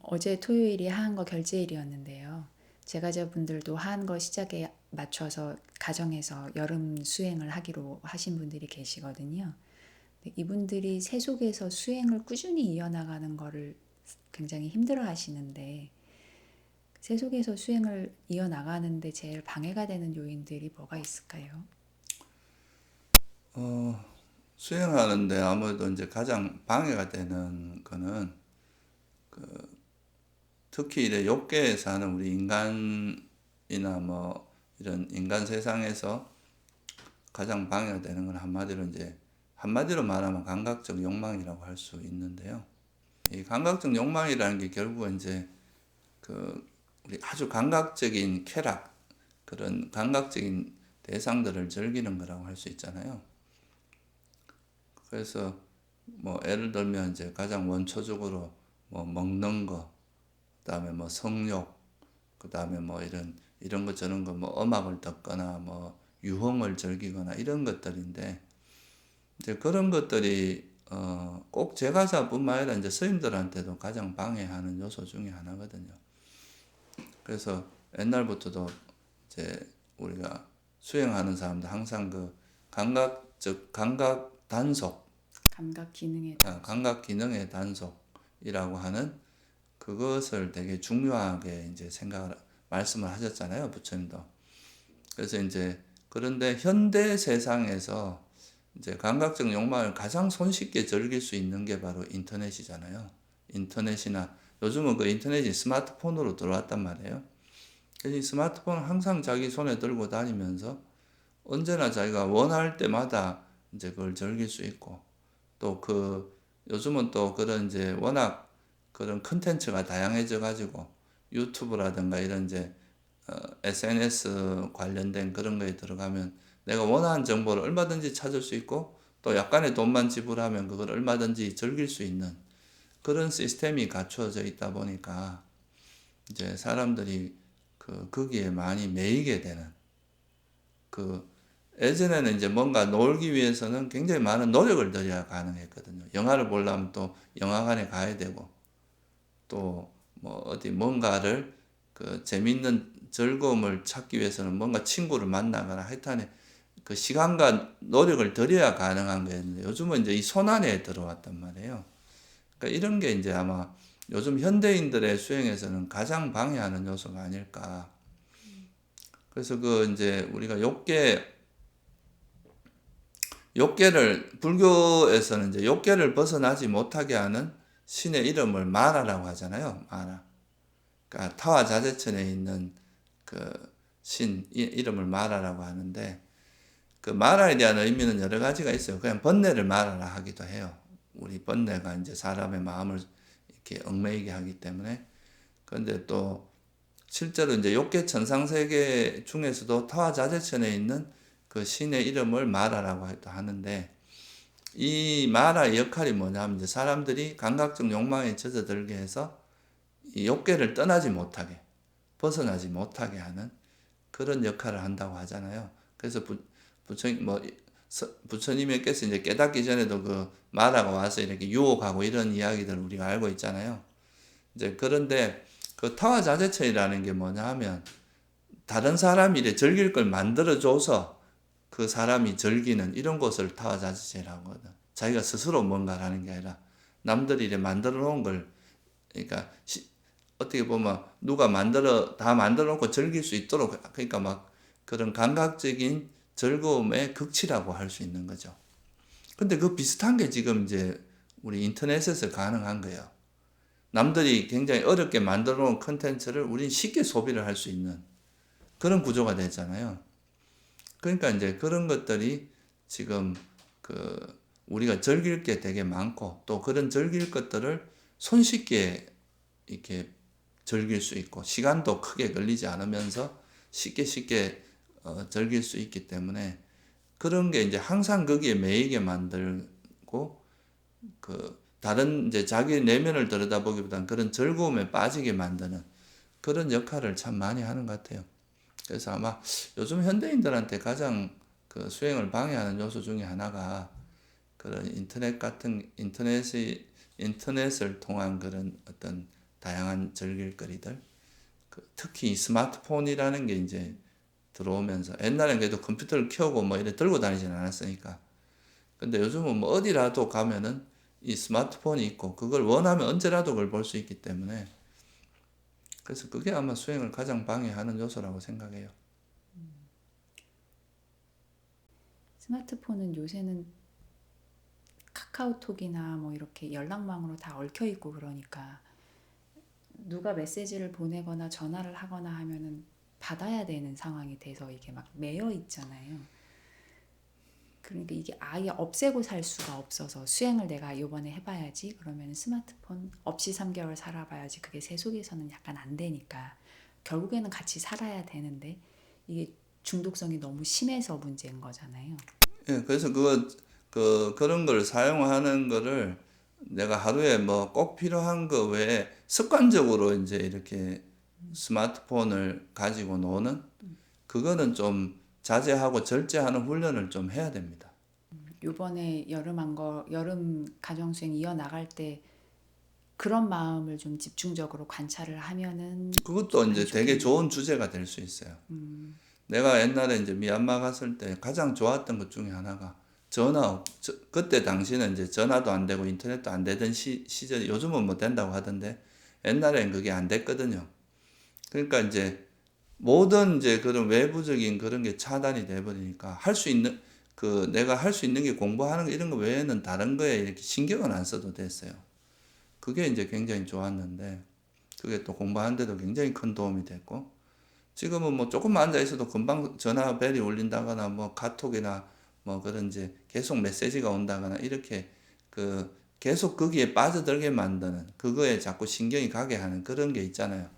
어제 토요일이 한거 결제일이었는데요. 제가자분들도 한거 시작에 맞춰서 가정에서 여름 수행을 하기로 하신 분들이 계시거든요. 이분들이 세속에서 수행을 꾸준히 이어나가는 거를 굉장히 힘들어 하시는데, 세속에서 수행을 이어나가는데 제일 방해가 되는 요인들이 뭐가 있을까요? 수행하는데 아무래도 이제 가장 방해가 되는 거는 특히 이제 욕계에 사는 우리 인간이나 뭐 이런 인간 세상에서 가장 방해가 되는 건 한마디로 말하면 감각적 욕망이라고 할 수 있는데요. 이 감각적 욕망이라는 게 결국은 이제 우리 아주 감각적인 쾌락, 그런 감각적인 대상들을 즐기는 거라고 할 수 있잖아요. 그래서 뭐 예를 들면 이제 가장 원초적으로 뭐 먹는 거, 그다음에 뭐 성욕, 그다음에 뭐 이런 거 저런 거 뭐 음악을 듣거나 뭐 유흥을 즐기거나 이런 것들인데, 이제 그런 것들이 꼭 제가자뿐만 아니라 이제 스님들한테도 가장 방해하는 요소 중에 하나거든요. 그래서 옛날부터도 이제 우리가 수행하는 사람들 항상 그 감각 단속, 감각 기능에 감각 기능의 단속이라고 하는 그것을 되게 중요하게 이제 말씀을 하셨잖아요, 부처님도. 그래서 이제 그런데 현대 세상에서 이제 감각적 욕망을 가장 손쉽게 즐길 수 있는 게 바로 인터넷이잖아요. 인터넷이나 요즘은 그 인터넷이 스마트폰으로 들어왔단 말이에요. 그래서 이 스마트폰을 항상 자기 손에 들고 다니면서 언제나 자기가 원할 때마다 이제 그걸 즐길 수 있고, 또 요즘은 또 그런 이제 워낙 그런 컨텐츠가 다양해져 가지고 유튜브라든가 이런 이제 SNS 관련된 그런 거에 들어가면 내가 원하는 정보를 얼마든지 찾을 수 있고, 또 약간의 돈만 지불하면 그걸 얼마든지 즐길 수 있는 그런 시스템이 갖추어져 있다 보니까 이제 사람들이 거기에 많이 매이게 되는, 그 예전에는 이제 뭔가 놀기 위해서는 굉장히 많은 노력을 들여야 가능했거든요. 영화를 보려면 또 영화관에 가야 되고, 또 뭐 어디 뭔가를 재밌는 즐거움을 찾기 위해서는 뭔가 친구를 만나거나 하여튼에 그 시간과 노력을 들여야 가능한 거였는데, 요즘은 이제 이 손안에 들어왔단 말이에요. 그러니까 이런 게 이제 아마 요즘 현대인들의 수행에서는 가장 방해하는 요소가 아닐까. 그래서 이제 우리가 불교에서는 이제 욕계를 벗어나지 못하게 하는 신의 이름을 마라라고 하잖아요. 마라. 그러니까 타와 자재천에 있는 그 이름을 마라라고 하는데, 그 마라에 대한 의미는 여러 가지가 있어요. 그냥 번뇌를 마라라 하기도 해요. 우리 번뇌가 이제 사람의 마음을 이렇게 얽매이게 하기 때문에. 그런데 또 실제로 이제 욕계 천상세계 중에서도 타와자재천에 있는 그 신의 이름을 마라라고 하는데, 이 마라의 역할이 뭐냐면 이제 사람들이 감각적 욕망에 젖어들게 해서 이 욕계를 떠나지 못하게, 벗어나지 못하게 하는 그런 역할을 한다고 하잖아요. 그래서 부처님께서 이제 깨닫기 전에도 그 마라가 와서 이렇게 유혹하고 이런 이야기들을 우리가 알고 있잖아요. 이제 그런데 그 타와자재천이라는 게 뭐냐 하면, 다른 사람이 이래 즐길 걸 만들어줘서 그 사람이 즐기는 이런 것을 타와자재천이라고 하거든. 자기가 스스로 뭔가를 하는 게 아니라 남들이 이래 만들어 놓은 걸, 그러니까 어떻게 보면 누가 다 만들어 놓고 즐길 수 있도록, 그러니까 막 그런 감각적인 즐거움의 극치라고 할 수 있는 거죠. 근데 그 비슷한 게 지금 이제 우리 인터넷에서 가능한 거예요. 남들이 굉장히 어렵게 만들어 놓은 컨텐츠를 우린 쉽게 소비를 할 수 있는 그런 구조가 됐잖아요. 그러니까 이제 그런 것들이 지금 우리가 즐길 게 되게 많고, 또 그런 즐길 것들을 손쉽게 이렇게 즐길 수 있고, 시간도 크게 걸리지 않으면서 쉽게 즐길 수 있기 때문에, 그런 게 이제 항상 거기에 매이게 만들고, 다른 이제 자기 내면을 들여다보기보다는 그런 즐거움에 빠지게 만드는 그런 역할을 참 많이 하는 것 같아요. 그래서 아마 요즘 현대인들한테 가장 수행을 방해하는 요소 중에 하나가 그런 인터넷을 통한 그런 어떤 다양한 즐길 거리들. 특히 이 스마트폰이라는 게 이제 들어오면서 옛날엔 그래도 컴퓨터를 켜고 뭐 이래 들고 다니진 않았으니까. 근데 요즘은 뭐 어디라도 가면은 이 스마트폰이 있고 그걸 원하면 언제라도 그걸 볼 수 있기 때문에 그래서 그게 아마 수행을 가장 방해하는 요소라고 생각해요. 스마트폰은 요새는 카카오톡이나 뭐 이렇게 연락망으로 다 얽혀 있고 그러니까 누가 메시지를 보내거나 전화를 하거나 하면은 받아야 되는 상황이 돼서 이게 막 매여 있잖아요. 그러니까 이게 아예 없애고 살 수가 없어서 수행을 내가 이번에 해봐야지 그러면 스마트폰 없이 3개월 살아봐야지 그게 세 속에서는 약간 안 되니까 결국에는 같이 살아야 되는데 이게 중독성이 너무 심해서 문제인 거잖아요. 예, 그래서 그런 걸 사용하는 거를 내가 하루에 뭐 꼭 필요한 거 외에 습관적으로 이제 이렇게 스마트폰을 가지고 노는 그거는 좀 자제하고 절제하는 훈련을 좀 해야 됩니다. 요번에 여름 가정수행 이어나갈 때 그런 마음을 좀 집중적으로 관찰을 하면은 그것도 많이 이제 되게 좋겠네요. 좋은 주제가 될 수 있어요. 내가 옛날에 이제 미얀마 갔을 때 가장 좋았던 것 중에 하나가 그때 당시는 이제 전화도 안 되고 인터넷도 안 되던 시절, 요즘은 뭐 된다고 하던데 옛날엔 그게 안 됐거든요. 그러니까 이제 모든 이제 그런 외부적인 그런 게 차단이 돼버리니까 내가 할 수 있는 게 공부하는 거 이런 거 외에는 다른 거에 이렇게 신경을 안 써도 됐어요. 그게 이제 굉장히 좋았는데 그게 또 공부하는데도 굉장히 큰 도움이 됐고 지금은 뭐 조금만 앉아 있어도 금방 전화 벨이 울린다거나 뭐 카톡이나 뭐 그런 이제 계속 메시지가 온다거나 이렇게 계속 거기에 빠져들게 만드는 그거에 자꾸 신경이 가게 하는 그런 게 있잖아요.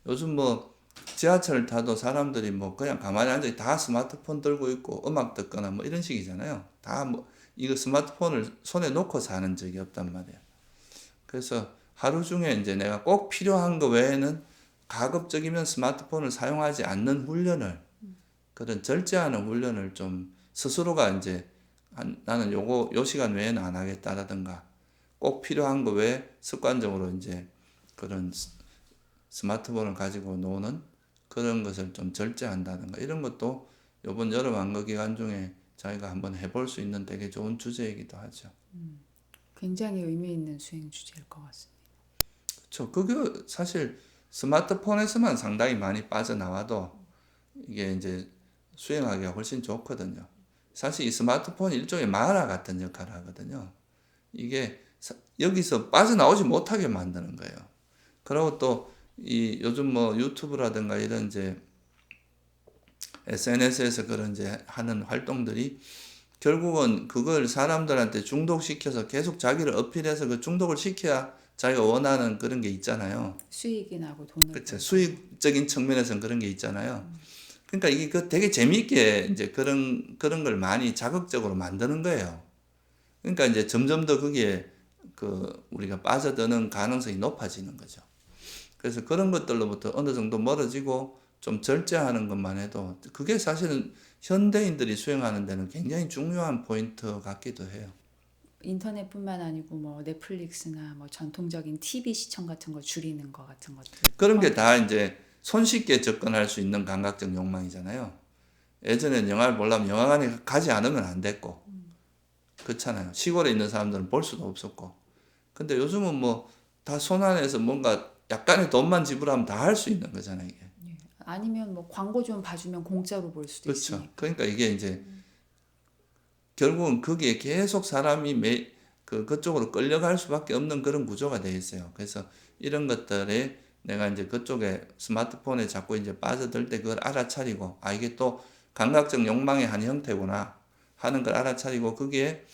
요즘 뭐 지하철을 타도 사람들이 뭐 그냥 가만히 앉아 다 스마트폰 들고 있고 음악 듣거나 뭐 이런 식이잖아요. 다 뭐 이거 스마트폰을 손에 놓고 사는 적이 없단 말이에요. 그래서 하루 중에 이제 내가 꼭 필요한 거 외에는 가급적이면 스마트폰을 사용하지 않는 훈련을, 그런 절제하는 훈련을 좀 스스로가 이제 나는 요 시간 외에는 안 하겠다라든가 꼭 필요한 거 외에 습관적으로 이제 그런 스마트폰을 가지고 노는 그런 것을 좀 절제한다든가 이런 것도 이번 여름 안거 기간 중에 자기가 한번 해볼 수 있는 되게 좋은 주제이기도 하죠. 굉장히 의미 있는 수행 주제일 것 같습니다. 그렇죠. 그게 사실 스마트폰에서만 상당히 많이 빠져나와도 이게 이제 수행하기가 훨씬 좋거든요. 사실 이 스마트폰이 일종의 만화 같은 역할을 하거든요. 이게 여기서 빠져나오지 못하게 만드는 거예요. 그리고 또 이 요즘 뭐 유튜브라든가 이런 이제 SNS에서 그런 이제 하는 활동들이 결국은 그걸 사람들한테 중독시켜서 계속 자기를 어필해서 그 중독을 시켜야 자기가 원하는 그런 게 있잖아요. 수익이 나고 돈을 그쵸. 벌고. 수익적인 측면에서는 그런 게 있잖아요. 그러니까 이게 되게 재미있게 이제 그런 걸 많이 자극적으로 만드는 거예요. 그러니까 이제 점점 더 거기에 우리가 빠져드는 가능성이 높아지는 거죠. 그래서 그런 것들로부터 어느 정도 멀어지고 좀 절제하는 것만 해도 그게 사실은 현대인들이 수행하는 데는 굉장히 중요한 포인트 같기도 해요. 인터넷뿐만 아니고 뭐 넷플릭스나 뭐 전통적인 TV 시청 같은 거 줄이는 거 같은 것도 그런 게 다 포함돼서. 이제 손쉽게 접근할 수 있는 감각적 욕망이잖아요. 예전엔 영화를 보려면 영화관에 가지 않으면 안 됐고, 그렇잖아요. 시골에 있는 사람들은 볼 수도 없었고. 근데 요즘은 뭐 다 손안에서 뭔가 약간의 돈만 지불하면 다 할 수 있는 거잖아요, 이게. 예. 아니면 뭐 광고 좀 봐주면 공짜로 볼 수도 그렇죠. 있으니까. 그러니까 이게 이제 결국은 거기에 계속 사람이 그쪽으로 끌려갈 수밖에 없는 그런 구조가 되어 있어요. 그래서 이런 것들에 내가 이제 그쪽에 스마트폰에 자꾸 이제 빠져들 때 그걸 알아차리고, 이게 또 감각적 욕망의 한 형태구나 하는 걸 알아차리고, 거기에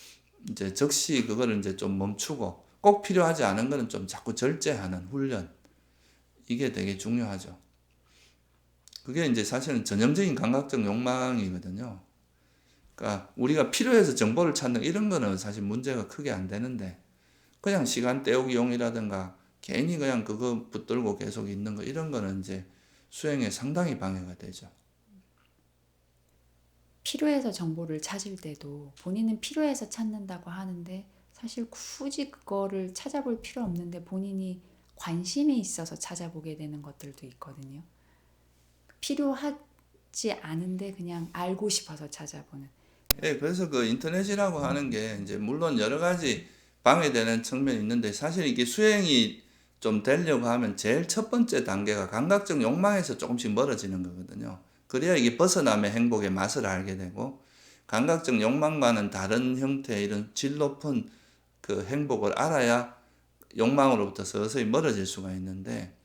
이제 즉시 그거를 이제 좀 멈추고, 꼭 필요하지 않은 거는 좀 자꾸 절제하는 훈련. 이게 되게 중요하죠. 그게 이제 사실은 전형적인 감각적 욕망이거든요. 그러니까 우리가 필요해서 정보를 찾는 이런 거는 사실 문제가 크게 안 되는데 그냥 시간 때우기용이라든가 괜히 그냥 그거 붙들고 계속 있는 거 이런 거는 이제 수행에 상당히 방해가 되죠. 필요해서 정보를 찾을 때도 본인은 필요해서 찾는다고 하는데 사실 굳이 그거를 찾아볼 필요 없는데 본인이 관심이 있어서 찾아보게 되는 것들도 있거든요. 필요하지 않은데 그냥 알고 싶어서 찾아보는. 예, 그래서 그 인터넷이라고 하는 게 이제 물론 여러 가지 방해되는 측면이 있는데 사실 이게 수행이 좀 되려고 하면 제일 첫 번째 단계가 감각적 욕망에서 조금씩 멀어지는 거거든요. 그래야 이게 벗어남의 행복의 맛을 알게 되고 감각적 욕망과는 다른 형태의 이런 질 높은 그 행복을 알아야 욕망으로부터 서서히 멀어질 수가 있는데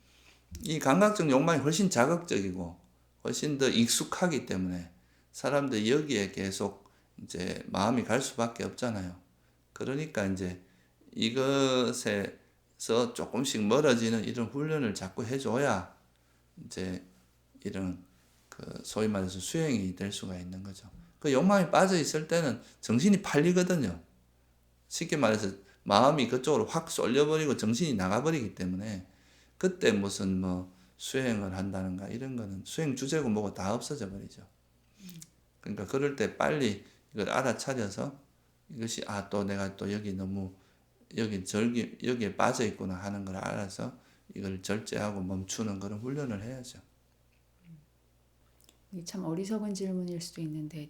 이 감각적 욕망이 훨씬 자극적이고 훨씬 더 익숙하기 때문에 사람들이 여기에 계속 이제 마음이 갈 수밖에 없잖아요. 그러니까 이제 이것에서 조금씩 멀어지는 이런 훈련을 자꾸 해줘야 이제 이런 그 소위 말해서 수행이 될 수가 있는 거죠. 그 욕망이 빠져 있을 때는 정신이 팔리거든요. 쉽게 말해서 마음이 그쪽으로 확 쏠려버리고 정신이 나가버리기 때문에 그때 무슨 뭐 수행을 한다는가 이런 거는 수행 주제고 뭐고 다 없어져 버리죠. 그러니까 그럴 때 빨리 이걸 알아차려서 이것이 또 내가 또 여기 너무 여기에 빠져 있구나 하는 걸 알아서 이걸 절제하고 멈추는 그런 훈련을 해야죠. 이게 참 어리석은 질문일 수도 있는데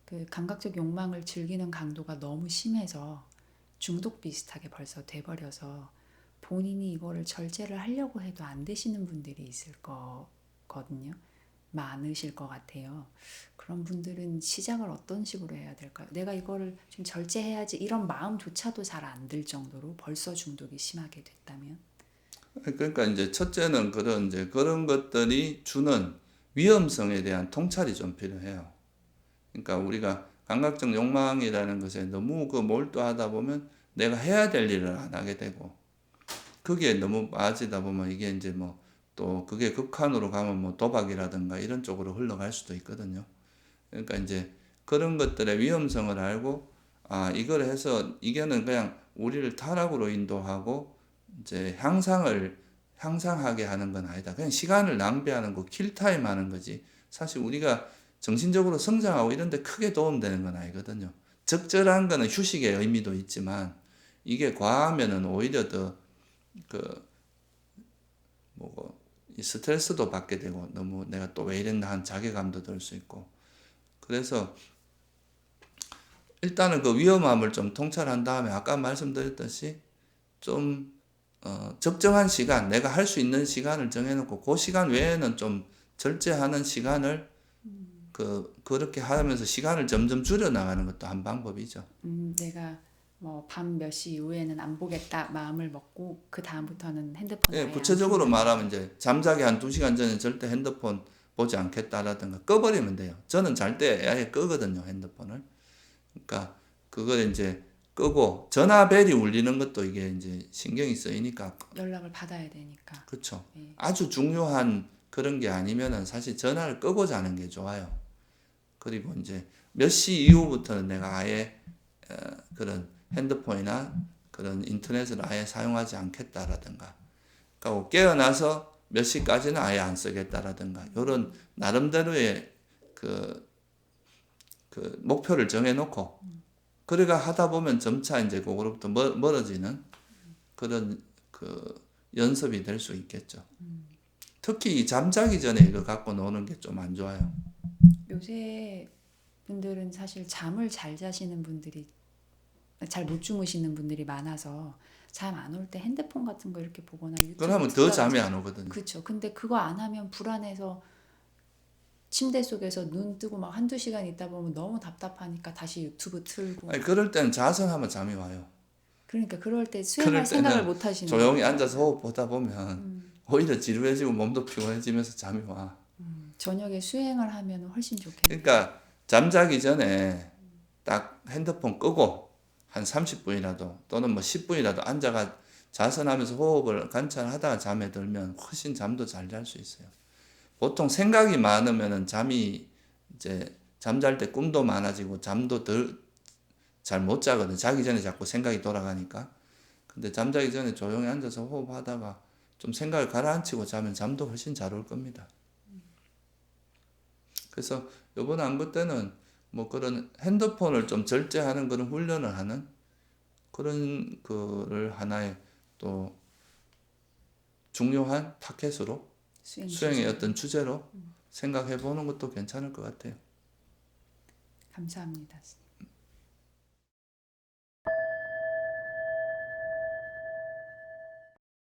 그 감각적 욕망을 즐기는 강도가 너무 심해서 중독 비슷하게 벌써 돼버려서 본인이 이거를 절제를 하려고 해도 안 되시는 분들이 있을 거거든요. 많으실 것 같아요. 그런 분들은 시작을 어떤 식으로 해야 될까요? 내가 이거를 좀 절제해야지 이런 마음조차도 잘 안 들 정도로 벌써 중독이 심하게 됐다면? 그러니까 이제 첫째는 그런 것들이 주는 위험성에 대한 통찰이 좀 필요해요. 그러니까 우리가 감각적 욕망이라는 것에 너무 몰두하다 보면 내가 해야 될 일을 안 하게 되고 거기에 너무 빠지다 보면 이게 이제 뭐 또 그게 극한으로 가면 뭐 도박이라든가 이런 쪽으로 흘러갈 수도 있거든요. 그러니까 이제 그런 것들의 위험성을 알고 이걸 해서 이거는 그냥 우리를 타락으로 인도하고 이제 향상하게 하는 건 아니다. 그냥 시간을 낭비하는 거, 킬타임 하는 거지. 사실 우리가 정신적으로 성장하고 이런 데 크게 도움되는 건 아니거든요. 적절한 거는 휴식의 의미도 있지만 이게 과하면은 오히려 더그 뭐고 이 스트레스도 받게 되고 너무 내가 또 왜 이랬나 한 자괴감도 들 수 있고 그래서 일단은 그 위험함을 좀 통찰한 다음에 아까 말씀드렸듯이 좀 적정한 시간 내가 할 수 있는 시간을 정해놓고 그 시간 외에는 좀 절제하는 시간을 그렇게 하면서 시간을 점점 줄여 나가는 것도 한 방법이죠. 내가 뭐 밤 몇 시 이후에는 안 보겠다 마음을 먹고 그 다음부터는 핸드폰 아예 예, 안 구체적으로 본다든가. 말하면 이제 잠자기 한 2시간 전에 절대 핸드폰 보지 않겠다라든가 꺼버리면 돼요. 저는 잘 때 아예 끄거든요, 핸드폰을. 그러니까 그걸 이제 끄고 전화벨이 울리는 것도 이게 이제 신경이 쓰이니까 연락을 받아야 되니까. 그렇죠. 예. 아주 중요한 그런 게 아니면은 사실 전화를 끄고 자는 게 좋아요. 그리고 이제 몇 시 이후부터는 내가 아예 그런 핸드폰이나 그런 인터넷을 아예 사용하지 않겠다라든가 그러니까 깨어나서 몇 시까지는 아예 안 쓰겠다라든가 이런 나름대로의 그 목표를 정해놓고 그래가 하다 보면 점차 이제 그거로부터 멀어지는 그런 그 연습이 될 수 있겠죠. 특히 이 잠자기 전에 이거 갖고 노는 게 좀 안 좋아요. 요새 분들은 사실 잠을 잘 자시는 분들이 잘 못 주무시는 분들이 많아서 잠 안 올 때 핸드폰 같은 거 이렇게 보거나 유튜브 그러면 더 듣다가 잠이 안 오거든요. 그렇죠. 근데 그거 안 하면 불안해서 침대 속에서 눈 뜨고 막 한두 시간 있다 보면 너무 답답하니까 다시 유튜브 틀고 아니, 그럴 때는 자성하면 잠이 와요. 그러니까 그럴 때 그럴 수행할 생각을 때는 못 하시는 조용히 거예요. 앉아서 호흡 보다 보면 오히려 지루해지고 몸도 피곤해지면서 잠이 와. 저녁에 수행을 하면 훨씬 좋겠네요. 그러니까 잠자기 전에 딱 핸드폰 끄고 한 30분이라도 또는 뭐 10분이라도 앉아가 자선하면서 호흡을 관찰하다가 잠에 들면 훨씬 잠도 잘 잘 수 있어요. 보통 생각이 많으면은 잠이 이제 잠잘 때 꿈도 많아지고 잠도 잘 못 자거든. 자기 전에 자꾸 생각이 돌아가니까. 근데 잠자기 전에 조용히 앉아서 호흡하다가 좀 생각을 가라앉히고 자면 잠도 훨씬 잘 올 겁니다. 그래서 요번 안구 때는 뭐 그런 핸드폰을 좀 절제하는 그런 훈련을 하는 그런 거를 하나의 또 중요한 타켓으로 수행 수행의 주제. 어떤 주제로 생각해 보는 것도 괜찮을 것 같아요. 감사합니다.